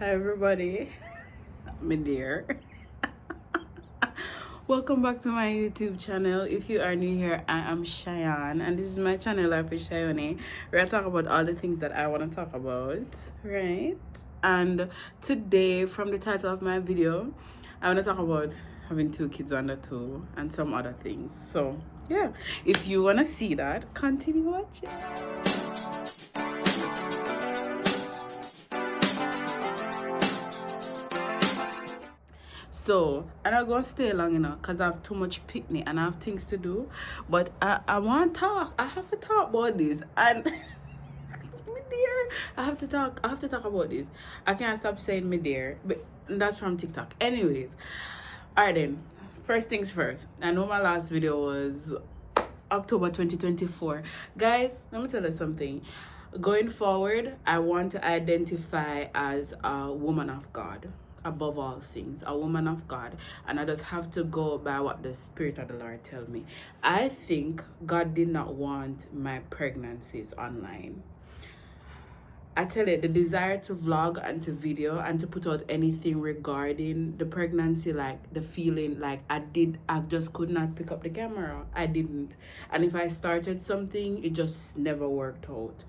Hi everybody, my dear. Welcome back to my YouTube channel. If you are new here, I am Cheyenne and this is my channel Life with Shyionniee, where I talk about all the things that I want to talk about, right? And today, from the title of my video, I want to talk about having 2 kids under 2 and some other things. So yeah, if you want to see that, continue watching. So I'm not gonna stay long enough because I have too much picnic and I have things to do. But I want to talk. I have to talk about this. And me dear, I have to talk. I have to talk about this. I can't stop saying me dear, but that's from TikTok. Anyways, alright then. First things first. I know my last video was October 2024. Guys, let me tell you something. Going forward, I want to identify as a woman of God above all things, a woman of God, and I just have to go by what the Spirit of the Lord tell me. I think God did not want my pregnancies online. I tell you, the desire to vlog and to video and to put out anything regarding the pregnancy, like the feeling like I just could not pick up the camera. I didn't. And if I started something, it just never worked out.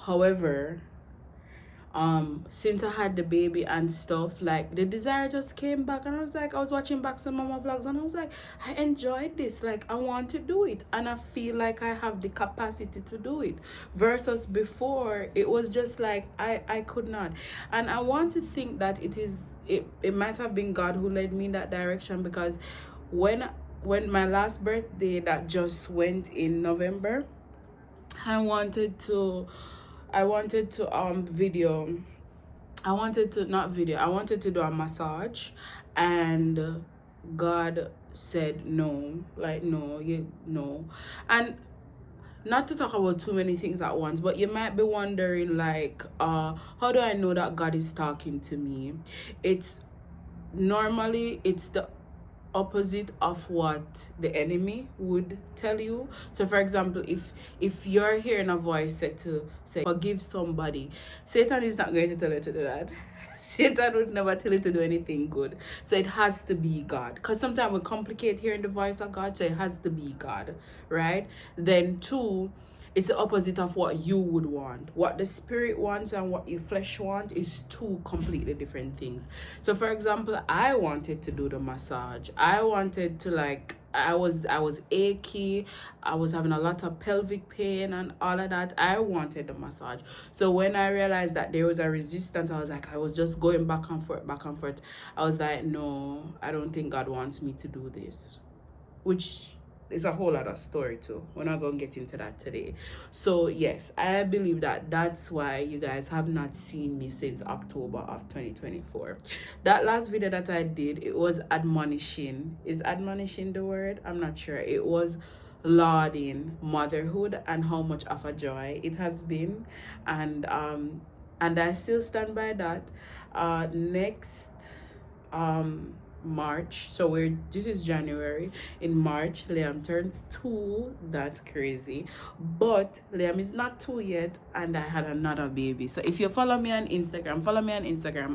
However, since I had the baby and stuff, like the desire just came back, and I was watching back some mama vlogs and I was like, I enjoyed this, like I want to do it and I feel like I have the capacity to do it, versus before it was just like I could not. And I want to think that it might have been God who led me in that direction, because when my last birthday that just went in November, I wanted to video. I wanted to do a massage, and God said no. Like no. And not to talk about too many things at once, but you might be wondering, like, how do I know that God is talking to me? It's the opposite of what the enemy would tell you. So for example, if you're hearing a voice said to say forgive somebody, Satan is not going to tell you to do that. Satan would never tell you to do anything good. So it has to be God, because sometimes we complicate hearing the voice of God. So it has to be God, right? Then 2, it's the opposite of what you would want. What the spirit wants and what your flesh wants is 2 completely different things. So for example, I wanted to do the massage. I wanted to, like, I was achy. I was having a lot of pelvic pain and all of that. I wanted the massage. So when I realized that there was a resistance, I was just going back and forth. I was like, no, I don't think God wants me to do this. Which is a whole other story too. We're not going to get into that today. So yes, I believe that that's why you guys have not seen me since October of 2024. That last video that I did, it was admonishing. Is admonishing the word? I'm not sure. It was lauding motherhood and how much of a joy it has been, and I still stand by that. Next March, so this is January. In March, Liam turns 2. That's crazy, but Liam is not 2 yet, and I had another baby. So if you follow me on Instagram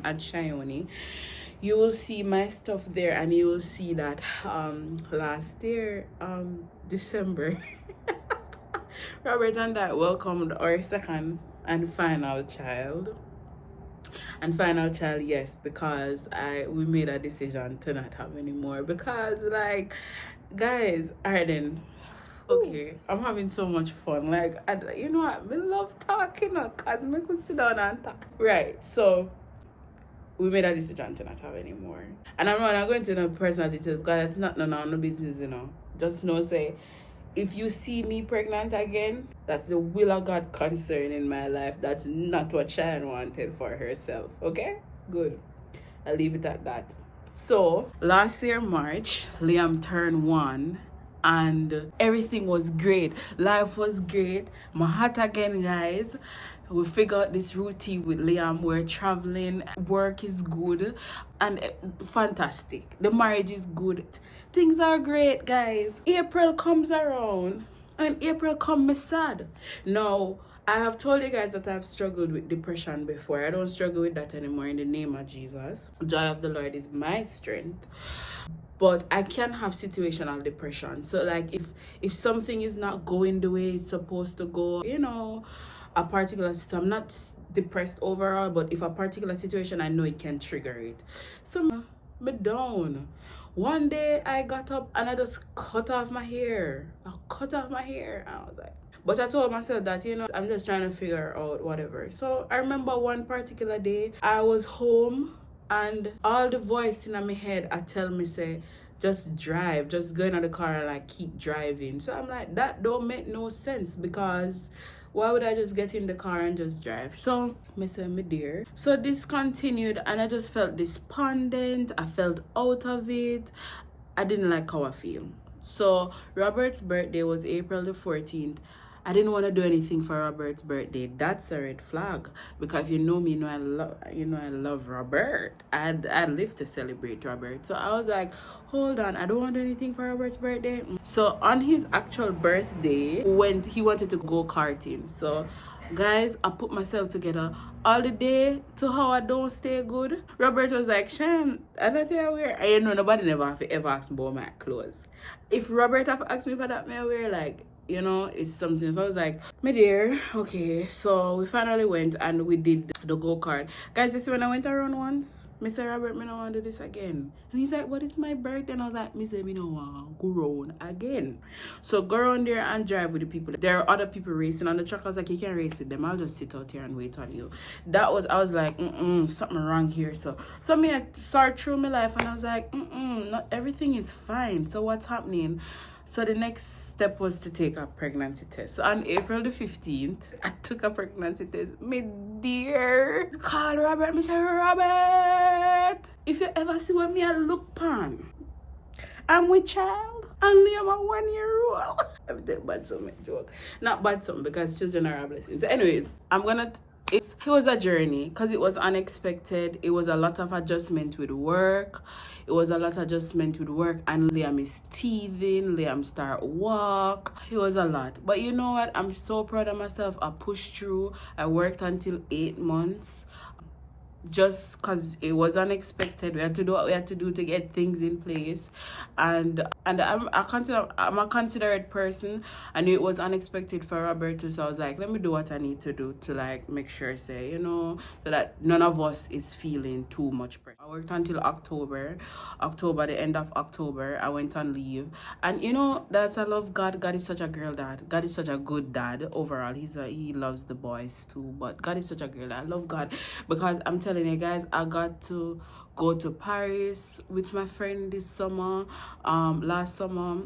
at Shyionniee, you will see my stuff there, and you will see that last year, December, Robert and I welcomed our second and final child. And final child, yes, because we made a decision to not have any more, because, like, guys, alright then, okay, I'm having so much fun, like, you know what, I love talking, because I could sit down and talk. Right, so we made a decision to not have any more, and I'm not going into no personal details, because it's not no business, just know, say, if you see me pregnant again, that's the will of God concern in my life. That's not what Cheyenne wanted for herself. Okay? Good. I'll leave it at that. So, last year, March, Liam turned 1, and everything was great. Life was great. My heart again, guys. We figure out this routine with Liam. We're traveling. Work is good. And fantastic. The marriage is good. Things are great, guys. April comes around. And April come me sad. Now, I have told you guys that I've struggled with depression before. I don't struggle with that anymore in the name of Jesus. Joy of the Lord is my strength. But I can have situational depression. So like if something is not going the way it's supposed to go, you know, a particular I'm not depressed overall, but if a particular situation, I know it can trigger it. So me down. One day I got up and I just cut off my hair. I cut off my hair. And I was like, but I told myself that, you know, I'm just trying to figure out whatever. So I remember one particular day I was home and all the voice in my head I tell me say, just drive, just go in the car and like keep driving. So I'm like, that don't make no sense, because why would I just get in the car and just drive? So I said, my dear. So this continued and I just felt despondent. I felt out of it. I didn't like how I feel. So Robert's birthday was April the 14th. I didn't want to do anything for Robert's birthday. That's a red flag, because if you know me, I love Robert. I live to celebrate Robert. So I was like, hold on, I don't want to do anything for Robert's birthday. So on his actual birthday, when he wanted to go karting. So guys, I put myself together all the day to how I don't stay good. Robert was like, Shan, I don't think I wear. And you know, nobody never have to ever ask me about my clothes. If Robert have asked me for that, may I wear, like, you know, it's something. So I was like, my dear, okay. So we finally went and we did the go-kart. Guys, this is when I went around once. Mr. Robert, me don't want to do this again. And he's like, what is my birthday? And I was like, Mr. Me don't want to go around again. So go around there and drive with the people. There are other people racing on the track. I was like, you can't race with them. I'll just sit out here and wait on you. I was like, something wrong here. So me, I started through my life and I was like, not everything is fine. So what's happening? So the next step was to take a pregnancy test. So on April the 15th, I took a pregnancy test. My dear, call Robert, Mr. Robert. If you ever see what me I look pan, I'm with child. Only I'm a 1 year old. I'm doing bad something joke. Not bad something, because children are a blessing. So anyways, it was a journey because it was unexpected. It was a lot of adjustment with work. And Liam is teething. Liam start walk. It was a lot. But you know what? I'm so proud of myself. I pushed through. I worked until 8 months. Just because it was unexpected, we had to do what we had to do to get things in place, and I'm a considerate person. I knew it was unexpected for Roberto, so I was like, let me do what I need to do to like make sure, say, you know, so that none of us is feeling too much pressure. I worked until October, the end of October. I went on leave, and you know, that's I love God. God is such a girl dad. God is such a good dad overall. He loves the boys too, but God is such a girl dad. I love God, because I'm telling you guys, I got to go to Paris with my friend this summer. Last summer,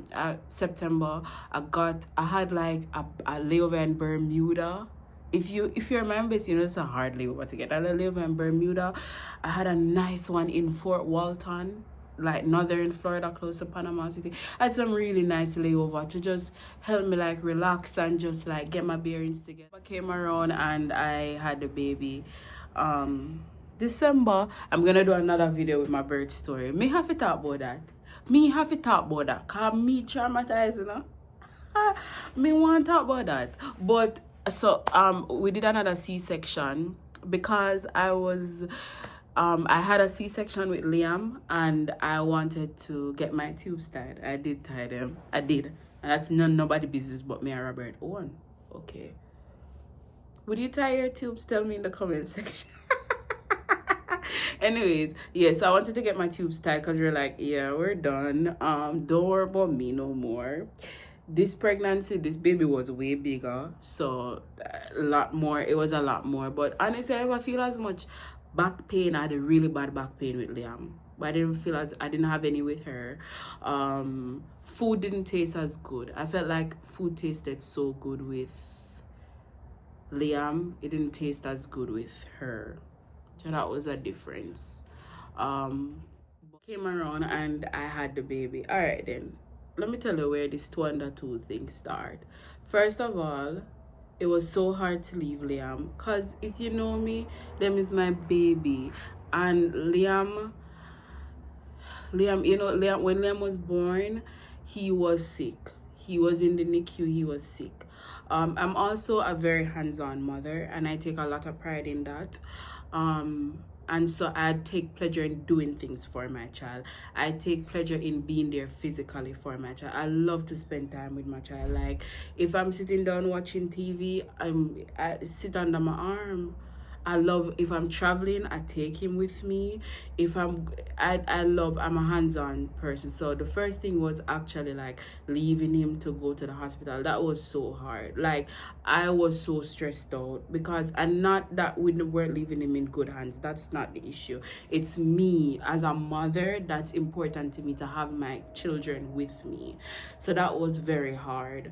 September, I had like a layover in Bermuda. If you remember, you know, it's a hard layover to get. I had a layover in Bermuda. I had a nice one in Fort Walton, like northern Florida, close to Panama City. I had some really nice layover to just help me like relax and just like get my bearings together. I came around and I had the baby. December, I'm gonna do another video with my birth story. Me have to talk about that. Cause me traumatized, you know. Me want to talk about that. But so we did another C-section because I had a C-section with Liam and I wanted to get my tubes tied. I did tie them. I did. And that's nobody business but me and Robert Owen. Okay. Would you tie your tubes? Tell me in the comment section. Anyways, yes, I wanted to get my tubes tied because we're like, yeah, we're done. Don't worry about me no more. This pregnancy, this baby was way bigger, so a lot more. It was a lot more. But honestly, I never feel as much back pain. I had a really bad back pain with Liam, but I didn't have any with her. Food didn't taste as good. I felt like food tasted so good with Liam. It didn't taste as good with her. So that was a difference. Came around and I had the baby. All right, then. Let me tell you where this 2 under 2 thing started. First of all, it was so hard to leave Liam. Because if you know me, Liam is my baby. And Liam, you know, when Liam was born, he was sick. He was in the NICU, he was sick. I'm also a very hands-on mother, and I take a lot of pride in that. And so I take pleasure in doing things for my child. I take pleasure in being there physically for my child. I love to spend time with my child. Like if I'm sitting down watching TV, I sit under my arm. I love, if I'm traveling, I take him with me. If I'm a hands-on person. So the first thing was actually like leaving him to go to the hospital. That was so hard. Like I was so stressed out because, and not that we weren't leaving him in good hands. That's not the issue. It's me as a mother that's important to me to have my children with me. So that was very hard.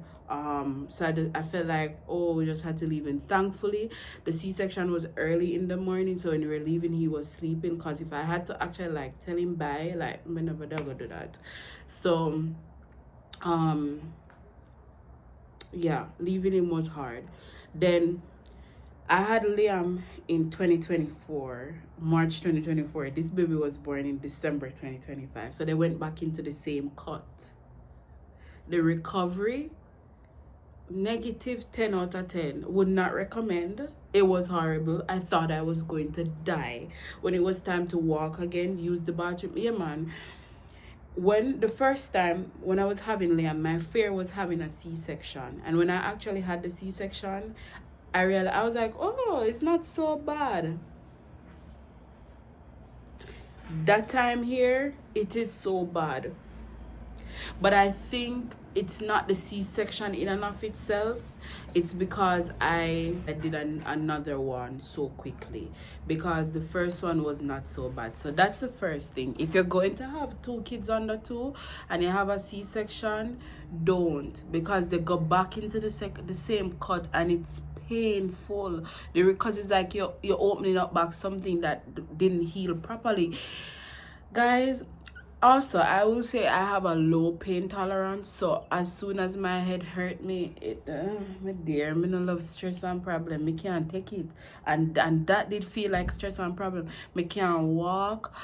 So I felt like, oh, we just had to leave, and thankfully the C-section was early in the morning, so when we were leaving he was sleeping, because if I had to actually like tell him bye, like I never gonna do that. So yeah, leaving him was hard. Then I had Liam in 2024, March 2024. This baby was born in December 2025, so they went back into the same cut. The recovery, negative 10 out of 10. Would not recommend. It was horrible. I thought I was going to die. When it was time to walk again, use the bathroom, yeah man, when the first time when I was having Liam, my fear was having a C-section, and when I actually had the C-section, I was like, oh, it's not so bad. That time here, it is so bad. But I think it's not the C-section in and of itself. It's because I did another one so quickly, because the first one was not so bad. So that's the first thing. If you're going to have 2 kids under 2 and you have a C-section, don't, because they go back into the same cut, and it's painful, because it's like you're opening up back something that didn't heal properly, guys. Also, I will say I have a low pain tolerance, so as soon as my head hurt me, my dear, me no love stress and problem. Me can't take it, and that did feel like stress and problem. Me can't walk.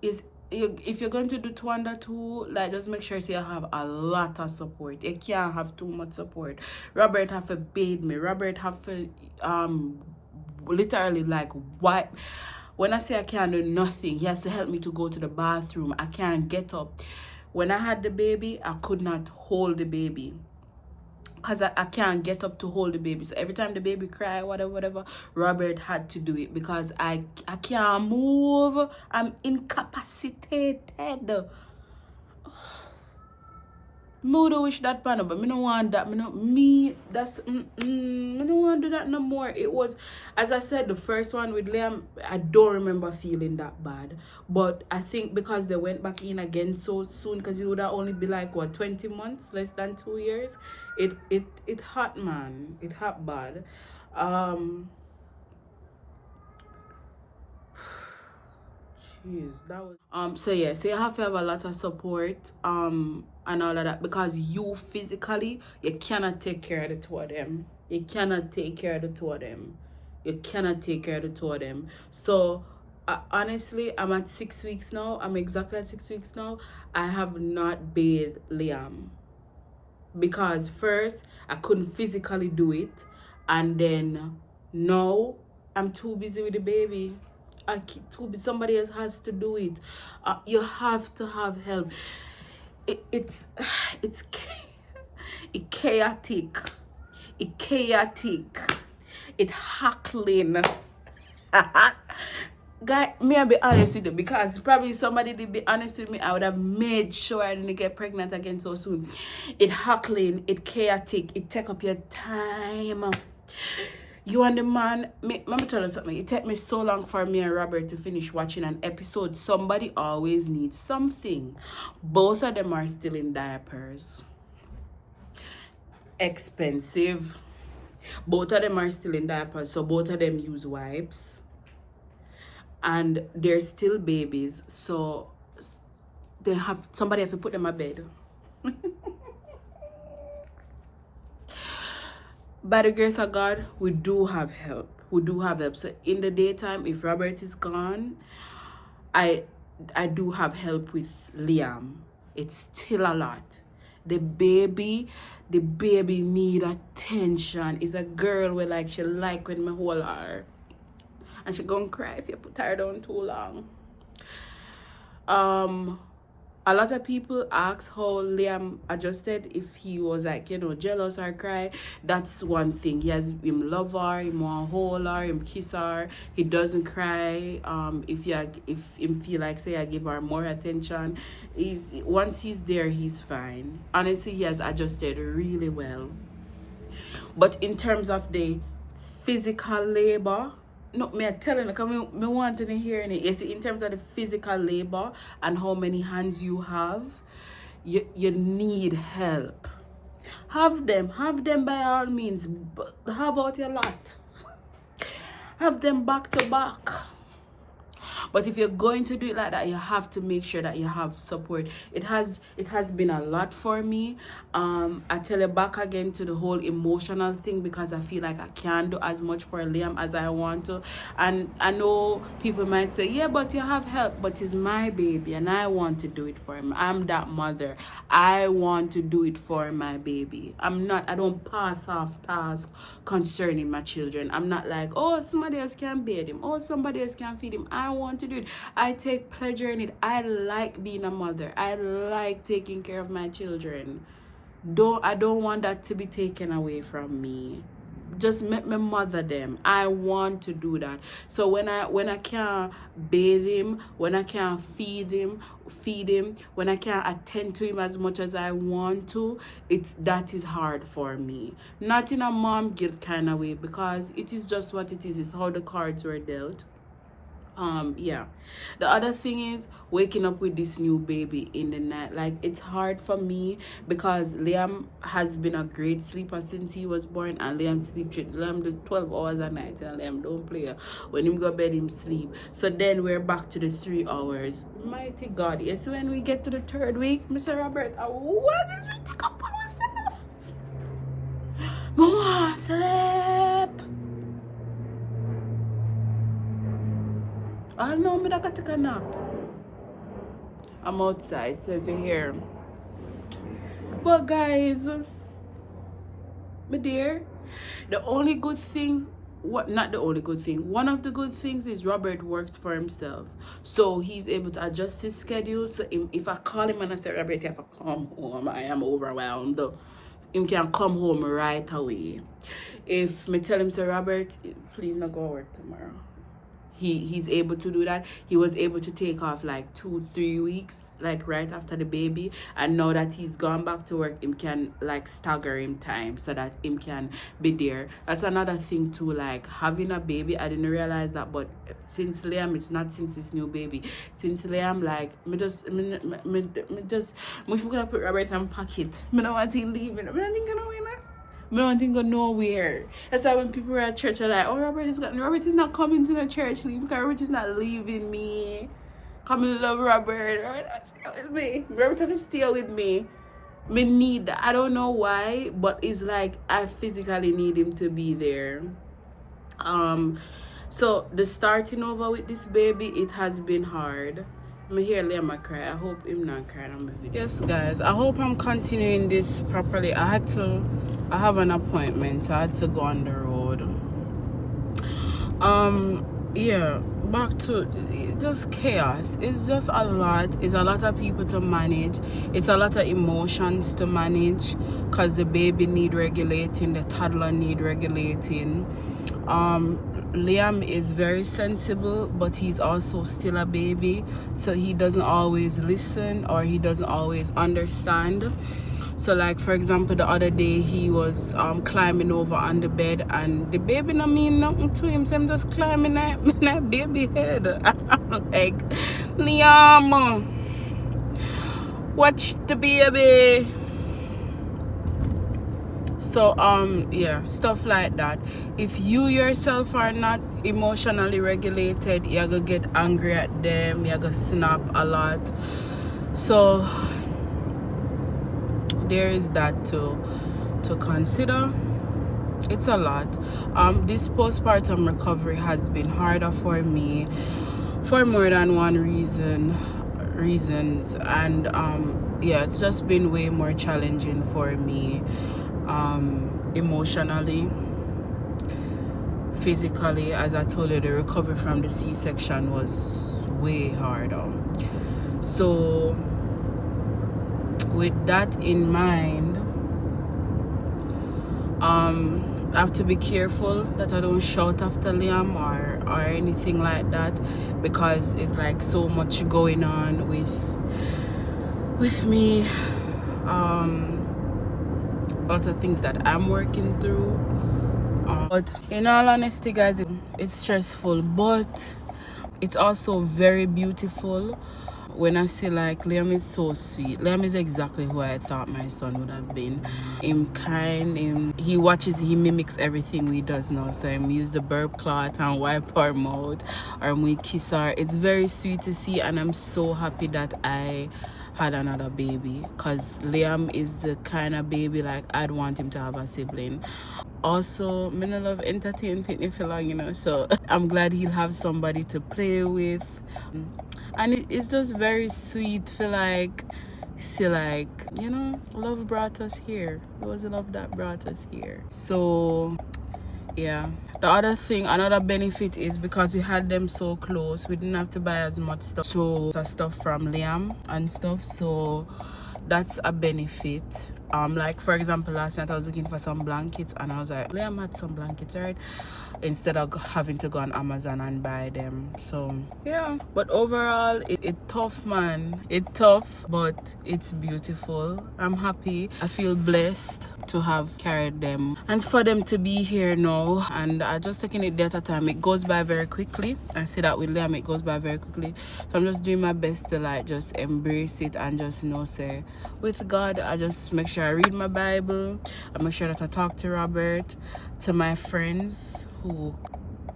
If you're going to do 2 under 2, like just make sure you have a lot of support. You can't have too much support. Robert have to bathe me. Robert have to literally like wipe. When I say I can't do nothing, he has to help me to go to the bathroom. I can't get up. When I had the baby, I could not hold the baby, because I can't get up to hold the baby. So every time the baby cry, whatever, Robert had to do it, because I can't move. I'm incapacitated. Me would wish that panel, but me don't want that. Me don't want to do that no more. It was, as I said, the first one with Liam, I don't remember feeling that bad. But I think because they went back in again so soon, because it would have only be like, what, 20 months, less than 2 years. It hurt, man. It hurt bad. Jeez, that was so yeah, so you have to have a lot of support and all of that, because you physically, you cannot take care of the 2 of them. You cannot take care of the 2 of them. You cannot take care of the 2 of them. So honestly, I'm at 6 weeks now. I'm exactly at 6 weeks now. I have not bathed Liam, because first I couldn't physically do it, and then now I'm too busy with the baby. Somebody else has to do it. You have to have help. It's chaotic. It hackling. Guy, me I be honest with you, because probably somebody did be honest with me, I would have made sure I didn't get pregnant again so soon. It hackling, it chaotic, it take up your time. You and the man, let me tell you something. It took me so long for me and Robert to finish watching an episode. Somebody always needs something. Both of them are still in diapers. Expensive. Both of them are still in diapers, so both of them use wipes. And they're still babies, so somebody have to put them to bed. By the grace of God, we do have help. So in the daytime, if Robert is gone, I do have help with Liam. It's still a lot. The baby need attention. It's a girl where like she like when me hold her, and she gonna cry if you put her down too long. A lot of people ask how Liam adjusted, if he was like, jealous or cry. That's one thing. Him love her, him want hold her, him kiss her. He doesn't cry. If him feel like say I give her more attention, once he's there, he's fine. Honestly, he has adjusted really well. But in terms of the physical labor, no, me telling you, because me want to hear it. You see, in terms of the physical labor and how many hands you have, you need help. Have them by all means. Have out your lot. Have them back to back. But if you're going to do it like that, you have to make sure that you have support. It has been a lot for me. I tell you, back again to the whole emotional thing, because I feel like I can't do as much for Liam as I want to. And I know people might say, yeah, but you have help. But it's my baby and I want to do it for him. I'm that mother. I want to do it for my baby. I don't pass off tasks concerning my children. I'm not like, oh, somebody else can bathe him. Oh, somebody else can feed him. I want to do it. I take pleasure in it. I like being a mother. I like taking care of my children. I don't want that to be taken away from me. Just make me mother them. I want to do that. So when I can't bathe him, when I can't feed him, when I can't attend to him as much as I want to, that is hard for me. Not in a mom guilt kind of way, because it is just what it is. It's how the cards were dealt. Yeah. The other thing is waking up with this new baby in the night. Like, it's hard for me because Liam has been a great sleeper since he was born, and Liam does 12 hours a night, and Liam don't play. When him go bed, him sleep. So then we're back to the 3 hours. Mighty God. Yes, when we get to the 3rd week, Mr. Robert, what is we take up ourselves? More sleep. I know me that I take a nap. I'm outside, so if you hear. But guys, my dear, the only good thing, not the only good thing, one of the good things is Robert works for himself. So he's able to adjust his schedule. So if I call him and I say, Robert, you have to come home, I am overwhelmed, him can come home right away. If me tell him, say, Robert, please not go work tomorrow, he's able to do that. He was able to take off like 2-3 weeks, like right after the baby, and now that he's gone back to work, him can like stagger him time so that him can be there. That's another thing too, like having a baby. I didn't realize that, but since Liam, it's not since this new baby, since Liam, like me just gonna put Robert in pocket. Me don't want him leaving. Me don't think gonna win it. I don't think go nowhere. That's why when people are at church are like, oh, Robert is not coming to the church, because Robert is not leaving me. Come and love Robert. Robert, stay with me. Robert to stay with me. Me need that. I don't know why, but it's like I physically need him to be there. So the starting over with this baby, it has been hard. I hear Liam cry. I hope him not crying on my video. Yes, guys. I hope I'm continuing this properly. I have an appointment, so I had to go on the road. Yeah, back to just chaos. It's just a lot. It's a lot of people to manage. It's a lot of emotions to manage, because the baby need regulating, the toddler need regulating. Liam is very sensible, but he's also still a baby, so he doesn't always listen, or he doesn't always understand. So like, for example, the other day he was climbing over on the bed, and the baby not mean nothing to him, so I'm just climbing that baby head. I'm like, Liam, watch the baby. So yeah, stuff like that. If you yourself are not emotionally regulated, you're gonna get angry at them, you're gonna snap a lot. So there is that to consider. It's a lot. This postpartum recovery has been harder for me for more than one reasons, and yeah, it's just been way more challenging for me, emotionally, physically. As I told you, the recovery from the C-section was way harder. So with that in mind, I have to be careful that I don't shout after Liam or anything like that, because it's like so much going on with me, lots of things that I'm working through, but in all honesty guys, it's stressful, but it's also very beautiful when I see like Liam is so sweet. Liam is exactly who I thought my son would have been. Him kind, he watches, he mimics everything we does now. So him use the burp cloth and wipe our mouth, or we kiss her. It's very sweet to see, and I'm so happy that I had another baby, because Liam is the kind of baby like I'd want him to have a sibling. Also, I don't love entertaining Pitney for long, you know, so I'm glad he'll have somebody to play with. And it's just very sweet. Feel like, see, like, you know, love brought us here. It was love that brought us here. So yeah, the other thing, another benefit is because we had them so close, we didn't have to buy as much stuff, so stuff from Liam and stuff, so that's a benefit. Like for example, last night I was looking for some blankets and I was like, Liam had some blankets, right? Instead of having to go on Amazon and buy them. So yeah, but overall it's tough, man. It's tough, but it's beautiful. I'm happy. I feel blessed to have carried them and for them to be here now, and I just taking it day at a time. It goes by very quickly. I see that with Liam, it goes by very quickly, so I'm just doing my best to like just embrace it and just, you know, say with God, I just make sure I read my Bible. I make sure that I talk to Robert, to my friends who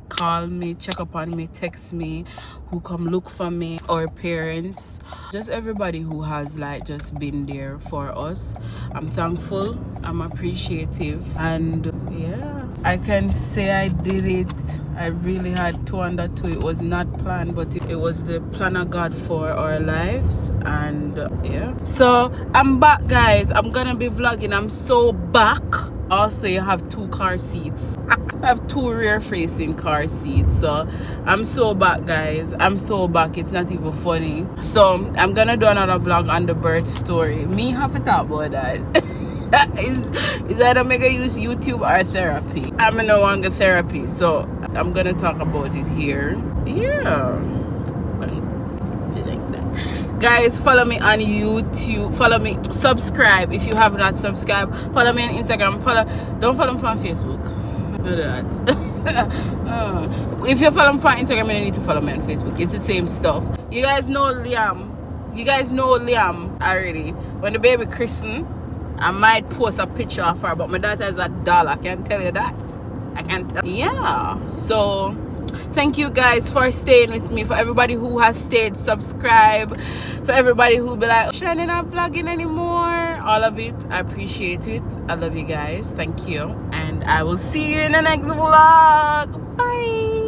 call me, check up on me, text me, who come look for me, our parents, just everybody who has like just been there for us. I'm thankful, I'm appreciative, and yeah, I can say I did it. I really had 202. It was not planned, but it was the plan of God for our lives. And yeah, so I'm back guys. I'm gonna be vlogging. I'm so back. Also, you have 2 car seats. I have 2 rear facing car seats, so I'm so back guys. I'm so back, it's not even funny. So I'm gonna do another vlog on the birth story. Me have to talk about that. is either I'm gonna use YouTube or therapy. I'm no longer therapy, so I'm gonna talk about it here. Yeah, guys, follow me on YouTube, follow me, subscribe if you have not subscribed, follow me on Instagram, don't follow me on Facebook. Do that. If you follow me on Instagram, you need to follow me on Facebook. It's the same stuff. You guys know Liam already. When the baby christened, I might post a picture of her, but my daughter is a doll, I can tell you that. I can tell. Yeah, so thank you guys for staying with me. For everybody who has stayed, subscribe. For everybody who be like, Shyionniee not vlogging anymore, all of it, I appreciate it. I love you guys. Thank you, and I will see you in the next vlog. Bye.